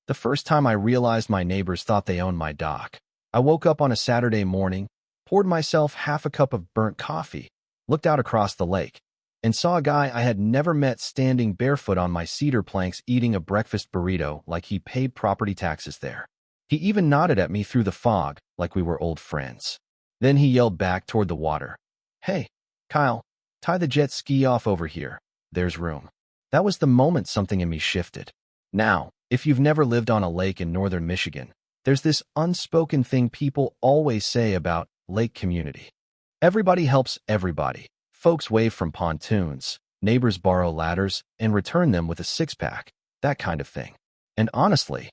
The first time I realized my neighbors thought they owned my dock. I woke up on a Saturday morning, poured myself half a cup of burnt coffee, looked out across the lake, and saw a guy I had never met standing barefoot on my cedar planks eating a breakfast burrito like he paid property taxes there. He even nodded at me through the fog like we were old friends. Then he yelled back toward the water, "Hey, Kyle, tie the jet ski off over here. There's room." That was the moment something in me shifted. Now, if you've never lived on a lake in northern Michigan, there's this unspoken thing people always say about lake community. Everybody helps everybody. Folks wave from pontoons, neighbors borrow ladders and return them with a six-pack, that kind of thing. And honestly,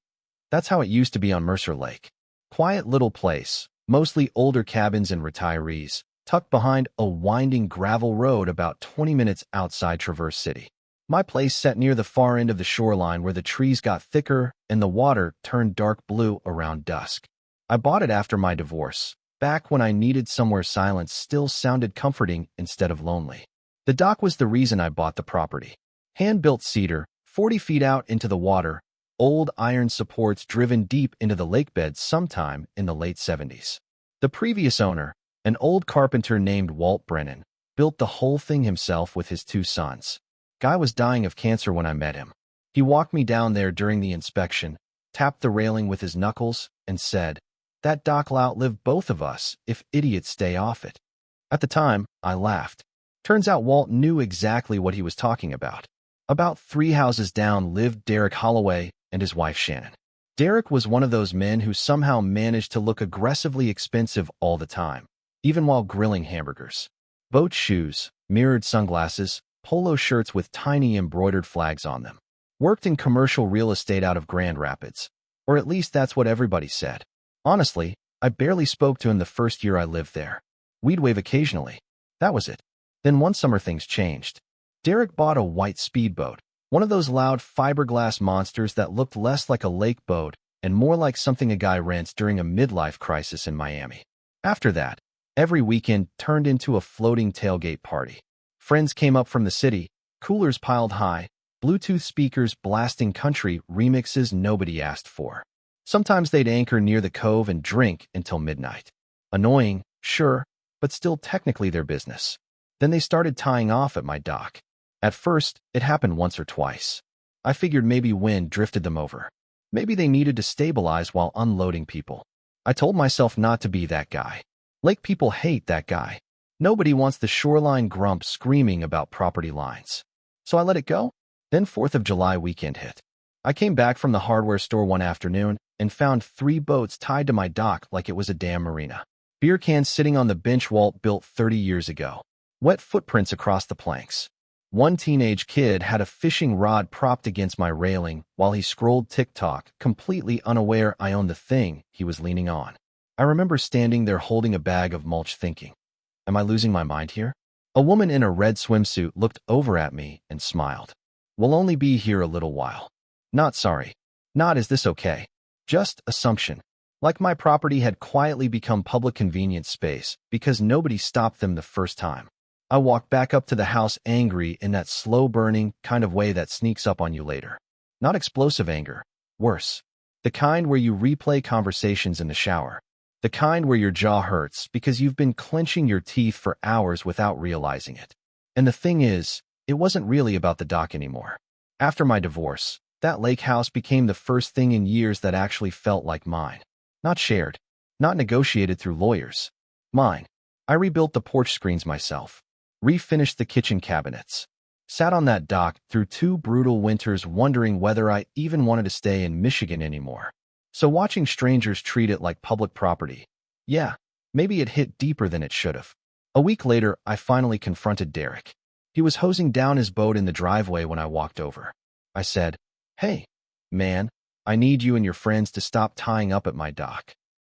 that's how it used to be on Mercer Lake. Quiet little place, mostly older cabins and retirees, tucked behind a winding gravel road about 20 minutes outside Traverse City. My place sat near the far end of the shoreline where the trees got thicker and the water turned dark blue around dusk. I bought it after my divorce, back when I needed somewhere silence still sounded comforting instead of lonely. The dock was the reason I bought the property. Hand-built cedar, 40 feet out into the water, old iron supports driven deep into the lake bed sometime in the late 70s. The previous owner, an old carpenter named Walt Brennan, built the whole thing himself with his two sons. Guy was dying of cancer when I met him. He walked me down there during the inspection, tapped the railing with his knuckles, and said, "That dock'll outlive both of us if idiots stay off it." At the time, I laughed. Turns out Walt knew exactly what he was talking about. About 3 houses down lived Derek Holloway and his wife Shannon. Derek was one of those men who somehow managed to look aggressively expensive all the time, even while grilling hamburgers. Boat shoes, mirrored sunglasses, polo shirts with tiny embroidered flags on them. Worked in commercial real estate out of Grand Rapids. Or at least that's what everybody said. Honestly, I barely spoke to him the first year I lived there. We'd wave occasionally. That was it. Then one summer things changed. Derek bought a white speedboat, one of those loud fiberglass monsters that looked less like a lake boat and more like something a guy rents during a midlife crisis in Miami. After that, every weekend turned into a floating tailgate party. Friends came up from the city, coolers piled high, Bluetooth speakers blasting country remixes nobody asked for. Sometimes they'd anchor near the cove and drink until midnight. Annoying, sure, but still technically their business. Then they started tying off at my dock. At first, it happened once or twice. I figured maybe wind drifted them over. Maybe they needed to stabilize while unloading people. I told myself not to be that guy. Lake people hate that guy. Nobody wants the shoreline grump screaming about property lines. So I let it go. Then 4th of July weekend hit. I came back from the hardware store one afternoon and found 3 boats tied to my dock like it was a damn marina. Beer cans sitting on the bench Walt built 30 years ago. Wet footprints across the planks. One teenage kid had a fishing rod propped against my railing while he scrolled TikTok, completely unaware I owned the thing he was leaning on. I remember standing there holding a bag of mulch thinking, am I losing my mind here? A woman in a red swimsuit looked over at me and smiled. We'll only be here a little while. Not sorry. Not is this okay? Just assumption. Like my property had quietly become public convenience space because nobody stopped them the first time. I walked back up to the house angry in that slow-burning kind of way that sneaks up on you later. Not explosive anger. Worse. The kind where you replay conversations in the shower. The kind where your jaw hurts because you've been clenching your teeth for hours without realizing it. And the thing is, it wasn't really about the dock anymore. After my divorce, that lake house became the first thing in years that actually felt like mine. Not shared. Not negotiated through lawyers. Mine. I rebuilt the porch screens myself. Refinished the kitchen cabinets. Sat on that dock through 2 brutal winters wondering whether I even wanted to stay in Michigan anymore. So watching strangers treat it like public property, yeah, maybe it hit deeper than it should have. A week later, I finally confronted Derek. He was hosing down his boat in the driveway when I walked over. I said, "Hey, man, I need you and your friends to stop tying up at my dock."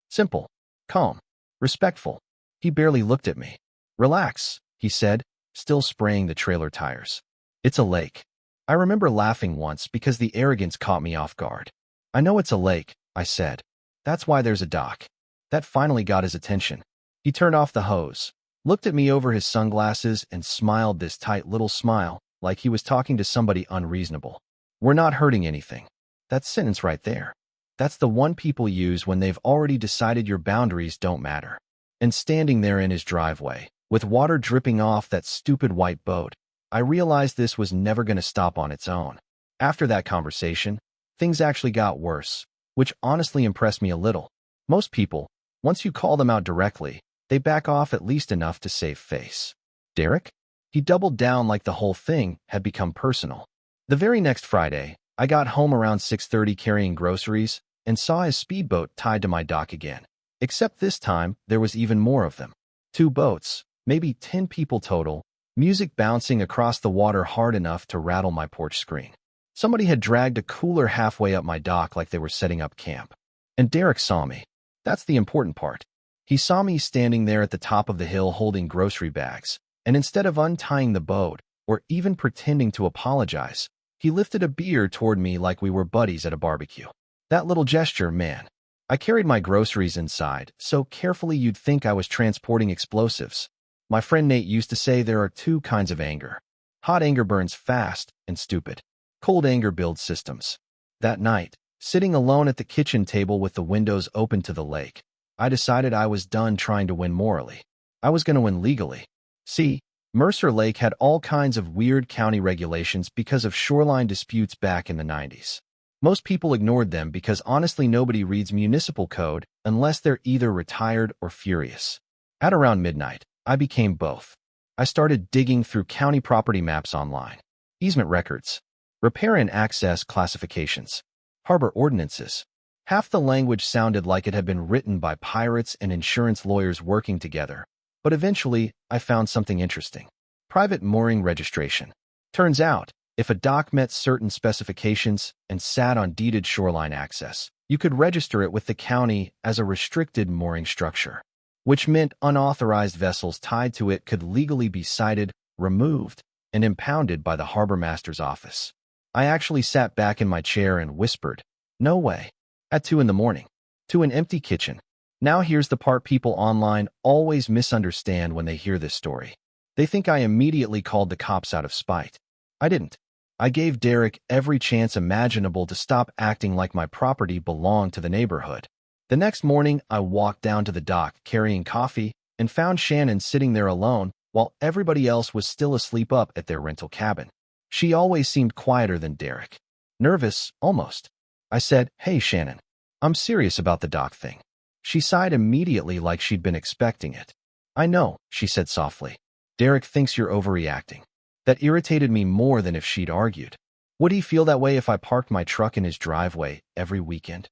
Simple, calm, respectful. He barely looked at me. "Relax," he said, still spraying the trailer tires. "It's a lake." I remember laughing once because the arrogance caught me off guard. "I know it's a lake," I said. "That's why there's a dock." That finally got his attention. He turned off the hose, looked at me over his sunglasses, and smiled this tight little smile like he was talking to somebody unreasonable. "We're not hurting anything. That sentence right there. That's the one people use when they've already decided your boundaries don't matter. And standing there in his driveway, with water dripping off that stupid white boat, I realized this was never going to stop on its own. After that conversation, things actually got worse, which honestly impressed me a little. Most people, once you call them out directly, they back off at least enough to save face. Derek? He doubled down like the whole thing had become personal. The very next Friday, I got home around 6:30 carrying groceries and saw his speedboat tied to my dock again. Except this time, there was even more of them. 2 boats, maybe 10 people total, music bouncing across the water hard enough to rattle my porch screen. Somebody had dragged a cooler halfway up my dock like they were setting up camp. And Derek saw me. That's the important part. He saw me standing there at the top of the hill holding grocery bags, and instead of untying the boat, or even pretending to apologize, he lifted a beer toward me like we were buddies at a barbecue. That little gesture, man. I carried my groceries inside, so carefully you'd think I was transporting explosives. My friend Nate used to say there are 2 kinds of anger. Hot anger burns fast and stupid. Cold anger builds systems. That night, sitting alone at the kitchen table with the windows open to the lake, I decided I was done trying to win morally. I was going to win legally. See, Mercer Lake had all kinds of weird county regulations because of shoreline disputes back in the 90s. Most people ignored them because honestly nobody reads municipal code unless they're either retired or furious. At around midnight, I became both. I started digging through county property maps online, easement records, repair and access classifications, harbor ordinances. Half the language sounded like it had been written by pirates and insurance lawyers working together, but eventually I found something interesting. Private mooring registration. Turns out, if a dock met certain specifications and sat on deeded shoreline access, you could register it with the county as a restricted mooring structure, which meant unauthorized vessels tied to it could legally be cited, removed, and impounded by the harbor master's office. I actually sat back in my chair and whispered, "No way," at 2 in the morning, to an empty kitchen. Now here's the part people online always misunderstand when they hear this story. They think I immediately called the cops out of spite. I didn't. I gave Derek every chance imaginable to stop acting like my property belonged to the neighborhood. The next morning, I walked down to the dock carrying coffee and found Shannon sitting there alone while everybody else was still asleep up at their rental cabin. She always seemed quieter than Derek. Nervous, almost. I said, "Hey, Shannon, I'm serious about the dock thing." She sighed immediately like she'd been expecting it. "I know," she said softly. "Derek thinks you're overreacting." That irritated me more than if she'd argued. Would he feel that way if I parked my truck in his driveway every weekend?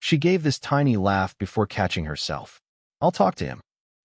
She gave this tiny laugh before catching herself. "I'll talk to him."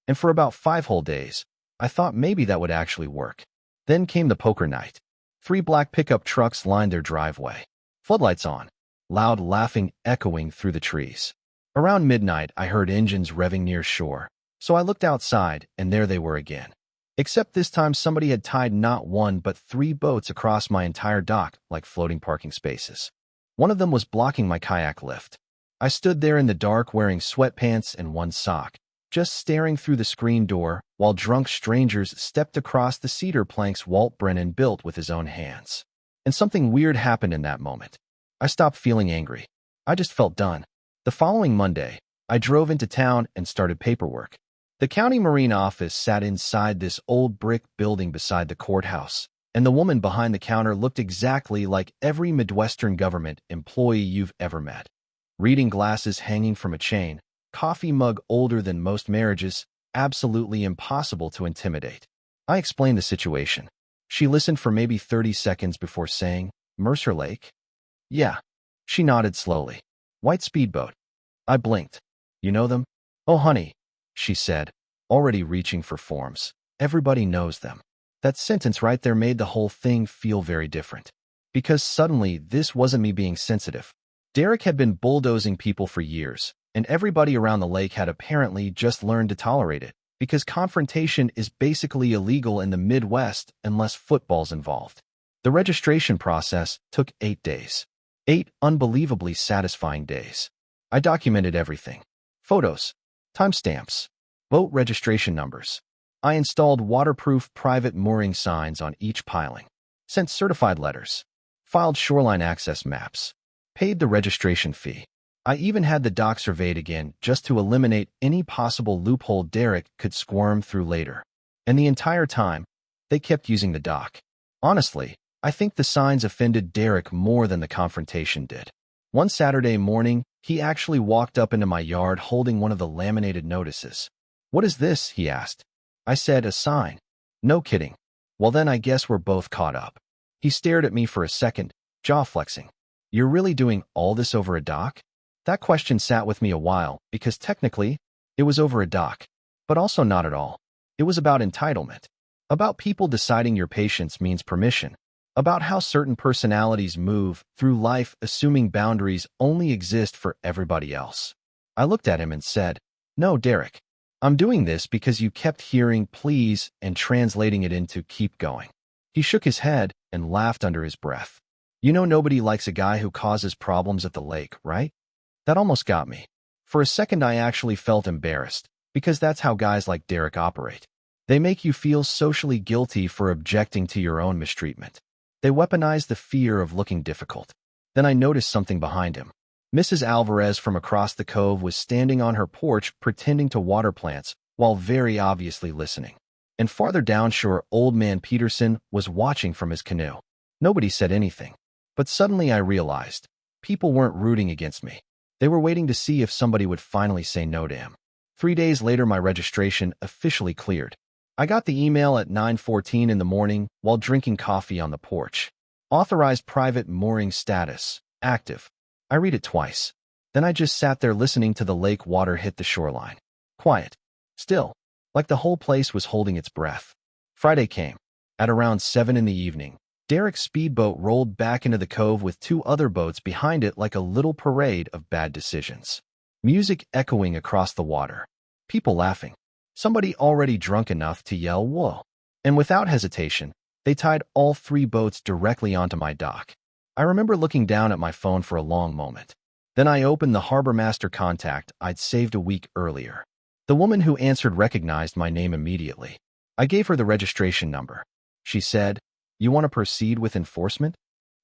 And for about 5 whole days, I thought maybe that would actually work. Then came the poker night. 3 black pickup trucks lined their driveway. Floodlights on. Loud laughing echoing through the trees. Around midnight, I heard engines revving near shore, so I looked outside, and there they were again. Except this time somebody had tied not 1 but 3 boats across my entire dock like floating parking spaces. One of them was blocking my kayak lift. I stood there in the dark wearing sweatpants and 1 sock, just staring through the screen door while drunk strangers stepped across the cedar planks Walt Brennan built with his own hands. And something weird happened in that moment. I stopped feeling angry. I just felt done. The following Monday, I drove into town and started paperwork. The county marine office sat inside this old brick building beside the courthouse, and the woman behind the counter looked exactly like every Midwestern government employee you've ever met. Reading glasses hanging from a chain, coffee mug older than most marriages, absolutely impossible to intimidate. I explained the situation. She listened for maybe 30 seconds before saying, "Mercer Lake?" "Yeah." She nodded slowly. "White speedboat." I blinked. "You know them?" "Oh, honey," she said, already reaching for forms. "Everybody knows them." That sentence right there made the whole thing feel very different. Because suddenly, this wasn't me being sensitive. Derek had been bulldozing people for years, and everybody around the lake had apparently just learned to tolerate it, because confrontation is basically illegal in the Midwest unless football's involved. The registration process took 8 days. 8 unbelievably satisfying days. I documented everything. Photos, timestamps, boat registration numbers. I installed waterproof private mooring signs on each piling, sent certified letters, filed shoreline access maps, paid the registration fee. I even had the dock surveyed again just to eliminate any possible loophole Derek could squirm through later. And the entire time, they kept using the dock. Honestly, I think the signs offended Derek more than the confrontation did. One Saturday morning, he actually walked up into my yard holding one of the laminated notices. "What is this?" he asked. I said, "A sign." "No kidding." "Well, then I guess we're both caught up." He stared at me for a second, jaw flexing. "You're really doing all this over a dock?" That question sat with me a while because technically, it was over a dock, but also not at all. It was about entitlement, about people deciding your patience means permission, about how certain personalities move through life assuming boundaries only exist for everybody else. I looked at him and said, "No, Derek, I'm doing this because you kept hearing please and translating it into keep going." He shook his head and laughed under his breath. "You know nobody likes a guy who causes problems at the lake, right?" That almost got me. For a second I actually felt embarrassed, because that's how guys like Derek operate. They make you feel socially guilty for objecting to your own mistreatment. They weaponize the fear of looking difficult. Then I noticed something behind him. Mrs. Alvarez from across the cove was standing on her porch pretending to water plants while very obviously listening. And farther downshore, old man Peterson was watching from his canoe. Nobody said anything. But suddenly I realized, people weren't rooting against me. They were waiting to see if somebody would finally say no to him. 3 days later, my registration officially cleared. I got the email at 9:14 in the morning while drinking coffee on the porch. Authorized private mooring status, active. I read it twice. Then I just sat there listening to the lake water hit the shoreline. Quiet. Still. Like the whole place was holding its breath. Friday came. At around 7 in the evening, Derek's speedboat rolled back into the cove with 2 other boats behind it like a little parade of bad decisions. Music echoing across the water. People laughing. Somebody already drunk enough to yell, "Whoa!" And without hesitation, they tied all 3 boats directly onto my dock. I remember looking down at my phone for a long moment. Then I opened the harbor master contact I'd saved a week earlier. The woman who answered recognized my name immediately. I gave her the registration number. She said, "You want to proceed with enforcement?"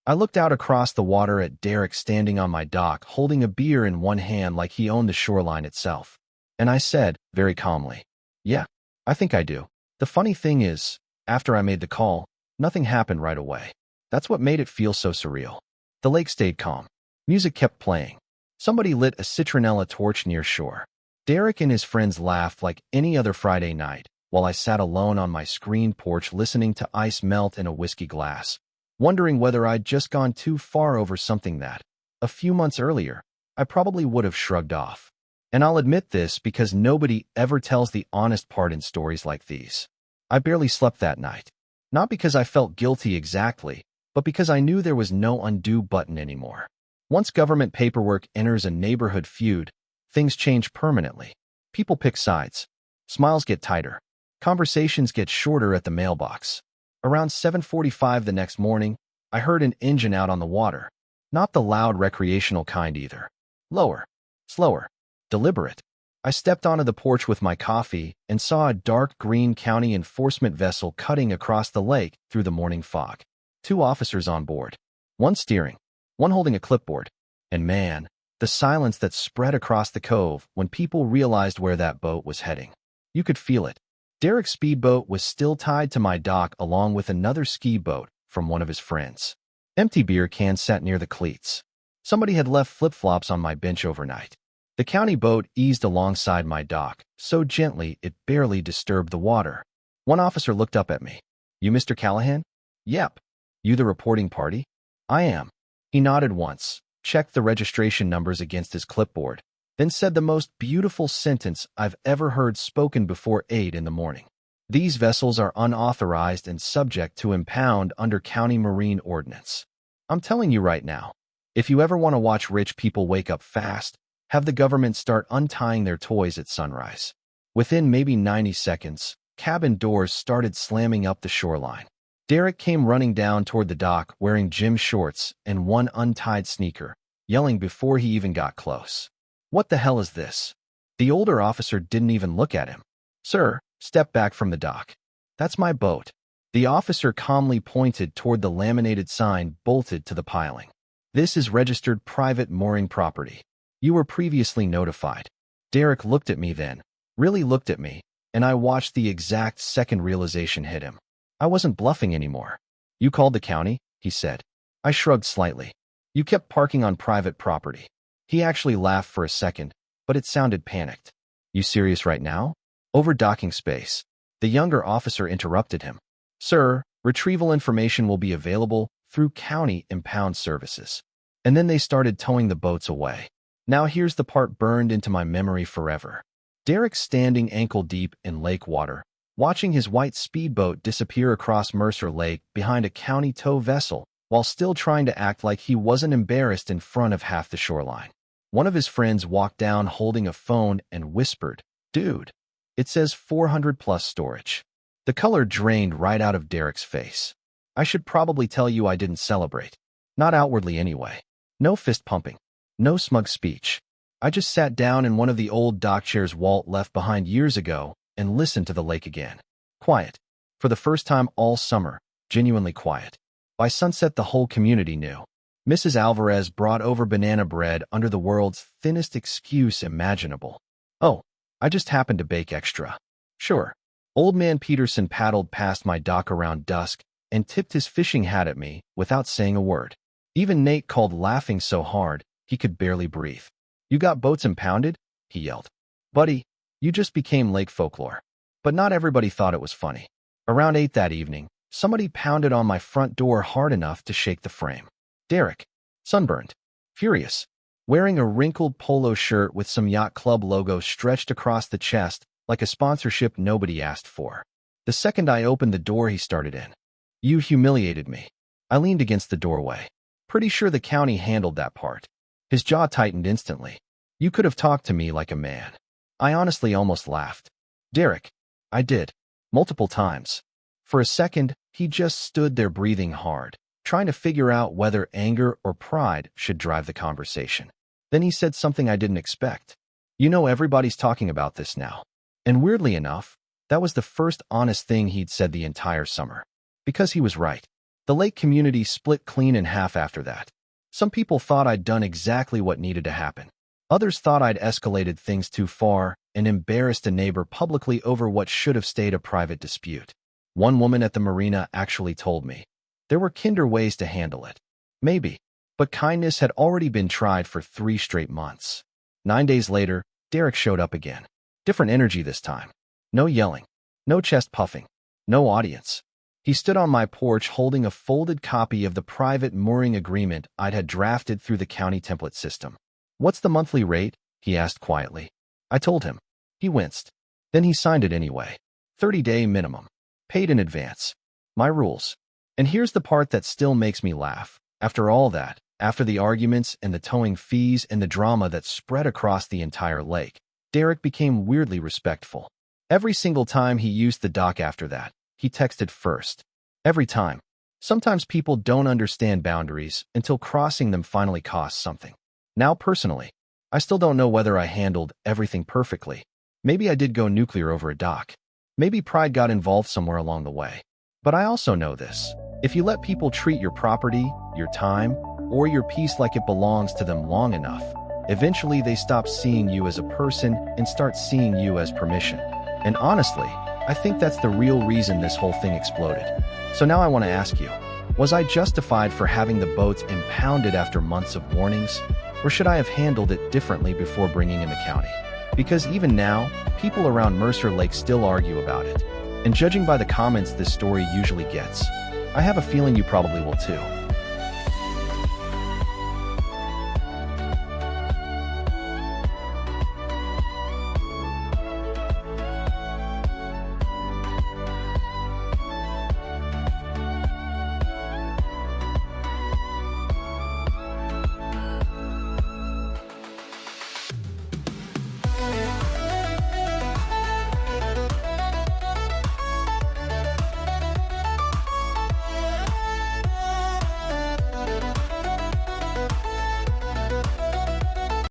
I looked out across the water at Derek standing on my dock holding a beer in one hand like he owned the shoreline itself. And I said, very calmly, "Yeah, I think I do." The funny thing is, after I made the call, nothing happened right away. That's what made it feel so surreal. The lake stayed calm. Music kept playing. Somebody lit a citronella torch near shore. Derek and his friends laughed like any other Friday night, while I sat alone on my screened porch listening to ice melt in a whiskey glass, wondering whether I'd just gone too far over something that, a few months earlier, I probably would have shrugged off. And I'll admit this because nobody ever tells the honest part in stories like these. I barely slept that night. Not because I felt guilty exactly, but because I knew there was no undo button anymore. Once government paperwork enters a neighborhood feud, things change permanently. People pick sides. Smiles get tighter. Conversations get shorter at the mailbox. Around 7:45 the next morning, I heard an engine out on the water. Not the loud recreational kind either. Lower. Slower. Deliberate. I stepped onto the porch with my coffee and saw a dark green county enforcement vessel cutting across the lake through the morning fog. 2 officers on board. One steering. One holding a clipboard. And man, the silence that spread across the cove when people realized where that boat was heading. You could feel it. Derek's speedboat was still tied to my dock along with another ski boat from one of his friends. Empty beer cans sat near the cleats. Somebody had left flip-flops on my bench overnight. The county boat eased alongside my dock, so gently it barely disturbed the water. One officer looked up at me. "You Mr. Callahan?" "Yep." "You the reporting party?" "I am." He nodded once, checked the registration numbers against his clipboard, then said the most beautiful sentence I've ever heard spoken before 8 in the morning. "These vessels are unauthorized and subject to impound under county marine ordinance. I'm telling you right now, if you ever want to watch rich people wake up fast, have the government start untying their toys at sunrise." Within maybe 90 seconds, cabin doors started slamming up the shoreline. Derek came running down toward the dock wearing gym shorts and one untied sneaker, yelling before he even got close. "What the hell is this?" The older officer didn't even look at him. "Sir, step back from the dock. That's my boat." The officer calmly pointed toward the laminated sign bolted to the piling. This is registered private mooring property. You were previously notified. Derek looked at me then, really looked at me, and I watched the exact second realization hit him. I wasn't bluffing anymore. You called the county? He said. I shrugged slightly. You kept parking on private property. He actually laughed for a second, but it sounded panicked. You serious right now? Over docking space. The younger officer interrupted him. Sir, retrieval information will be available through county impound services. And then they started towing the boats away. Now here's the part burned into my memory forever. Derek standing ankle-deep in lake water, watching his white speedboat disappear across Mercer Lake behind a county tow vessel, while still trying to act like he wasn't embarrassed in front of half the shoreline. One of his friends walked down holding a phone and whispered, Dude, it says 400 plus storage. The color drained right out of Derek's face. I should probably tell you I didn't celebrate. Not outwardly anyway. No fist pumping. No smug speech. I just sat down in one of the old dock chairs Walt left behind years ago and listened to the lake again. Quiet. For the first time all summer, genuinely quiet. By sunset the whole community knew. Mrs. Alvarez brought over banana bread under the world's thinnest excuse imaginable. Oh, I just happened to bake extra. Sure. Old man Peterson paddled past my dock around dusk and tipped his fishing hat at me without saying a word. Even Nate called laughing so hard he could barely breathe. You got boats impounded? He yelled. Buddy, you just became lake folklore. But not everybody thought it was funny. Around 8 that evening, somebody pounded on my front door hard enough to shake the frame. Derek, sunburned, furious, wearing a wrinkled polo shirt with some yacht club logo stretched across the chest like a sponsorship nobody asked for. The second I opened the door he started in. You humiliated me. I leaned against the doorway. Pretty sure the county handled that part. His jaw tightened instantly. You could have talked to me like a man. I honestly almost laughed. Derek, I did. Multiple times. For a second, he just stood there breathing hard, trying to figure out whether anger or pride should drive the conversation. Then he said something I didn't expect. You know, everybody's talking about this now. And weirdly enough, that was the first honest thing he'd said the entire summer. Because he was right. The lake community split clean in half after that. Some people thought I'd done exactly what needed to happen. Others thought I'd escalated things too far and embarrassed a neighbor publicly over what should have stayed a private dispute. One woman at the marina actually told me there were kinder ways to handle it. Maybe. But kindness had already been tried for 3 straight months. 9 days later, Derek showed up again. Different energy this time. No yelling. No chest puffing. No audience. He stood on my porch holding a folded copy of the private mooring agreement I'd had drafted through the county template system. What's the monthly rate? He asked quietly. I told him. He winced. Then he signed it anyway. 30-day minimum. Paid in advance. My rules. And here's the part that still makes me laugh. After all that, after the arguments and the towing fees and the drama that spread across the entire lake, Derek became weirdly respectful. Every single time he used the dock after that, he texted first. Every time. Sometimes people don't understand boundaries until crossing them finally costs something. Now personally, I still don't know whether I handled everything perfectly. Maybe I did go nuclear over a dock. Maybe pride got involved somewhere along the way. But I also know this. If you let people treat your property, your time, or your peace like it belongs to them long enough, eventually they stop seeing you as a person and start seeing you as permission. And honestly, I think that's the real reason this whole thing exploded. So now I want to ask you, was I justified for having the boats impounded after months of warnings? Or should I have handled it differently before bringing in the county? Because even now, people around Mercer Lake still argue about it. And judging by the comments this story usually gets, I have a feeling you probably will too.